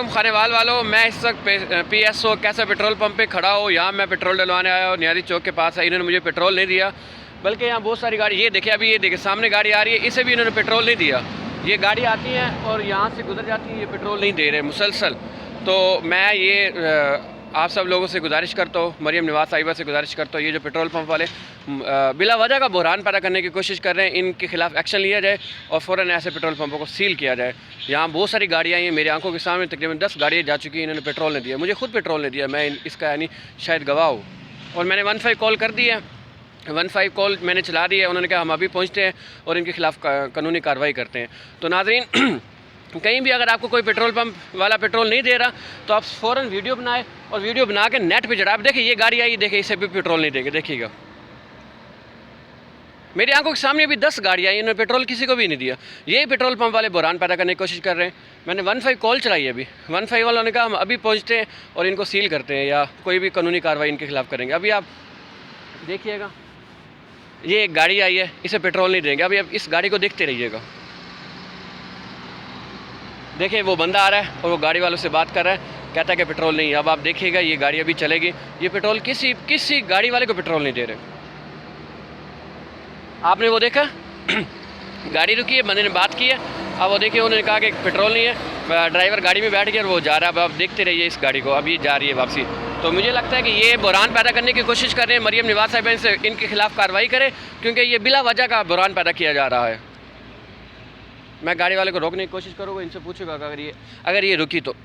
सलाम खानेवाल वालों, मैं इस वक्त PSO कैसा पेट्रोल पंप पे खड़ा हूँ। यहाँ मैं पेट्रोल डलवाने आया हूँ, नियारी चौक के पास है। इन्होंने मुझे पेट्रोल नहीं दिया, बल्कि यहाँ बहुत सारी गाड़ी, ये देखिए अभी ये देखिए सामने गाड़ी आ रही है, इसे भी इन्होंने पेट्रोल नहीं दिया। ये गाड़ी आती है और यहाँ से गुजर जाती है, ये पेट्रोल नहीं दे रहे मुसलसल। तो मैं ये आप सब लोगों से गुजारिश करता हूँ, मरियम नवाज साहिबा से गुजारिश करता हूँ, ये जो पेट्रोल पंप वाले बिला वजह का बहरान पैदा करने की कोशिश कर रहे हैं, इनके खिलाफ एक्शन लिया जाए और फ़ौरन ऐसे पेट्रोल पंपों को सील किया जाए। यहाँ बहुत सारी गाड़ियाँ हैं, मेरी आंखों के सामने तकरीबन 10 गाड़ियाँ जा चुकी हैं, इन्होंने पेट्रोल नहीं दिया। मुझे खुद पेट्रोल नहीं दिया, मैं इसका यानी शायद गवाह हूँ। और मैंने 15 कॉल कर दी है, 15 कॉल मैंने चला दी है। उन्होंने कहा हम अभी पहुँचते हैं और इनके खिलाफ कानूनी कार्रवाई करते हैं। तो नाज़रीन, कहीं भी अगर आपको कोई पेट्रोल पंप वाला पेट्रोल नहीं दे रहा तो आप फ़ौरन वीडियो बनाए और वीडियो बना के नेट पे चढ़ा। आप देखिए ये गाड़ी आई, देखिए इसे भी पेट्रोल नहीं देंगे, देखिएगा मेरी आंखों के सामने भी 10 गाड़ियाँ आई, इन्होंने पेट्रोल किसी को भी नहीं दिया। यही पेट्रोल पंप वाले बहरान पैदा करने की कोशिश कर रहे हैं। मैंने 15 कॉल चलाई है, अभी 15 वालों ने कहा हम अभी पहुँचते हैं और इनको सील करते हैं या कोई भी कानूनी कार्रवाई इनके खिलाफ करेंगे। अभी आप देखिएगा ये एक गाड़ी आई है, इसे पेट्रोल नहीं देंगे। अभी आप इस गाड़ी को देखते रहिएगा, देखिए वो बंदा आ रहा है और वो गाड़ी वालों से बात कर रहा है, कहता है कि पेट्रोल नहीं। अब आप देखिएगा ये गाड़ी अभी चलेगी, ये पेट्रोल किसी गाड़ी वाले को पेट्रोल नहीं दे रहे। आपने वो देखा गाड़ी रुकी है, बंदे ने बात की है, अब वो देखिए उन्होंने कहा कि पेट्रोल नहीं है, ड्राइवर गाड़ी में बैठ गया और वो जा रहा है। अब आप देखते रहिए इस गाड़ी को, अभी जा रही है वापसी। तो मुझे लगता है कि ये बहरान पैदा करने की कोशिश कर रहे हैं। मरियम नवाज साहिबा से इनके खिलाफ कार्रवाई करें, क्योंकि ये बिला वजह का बहरान पैदा किया जा रहा है। मैं गाड़ी वाले को रोकने की कोशिश करूँगा, इनसे पूछूंगा अगर ये रुकी तो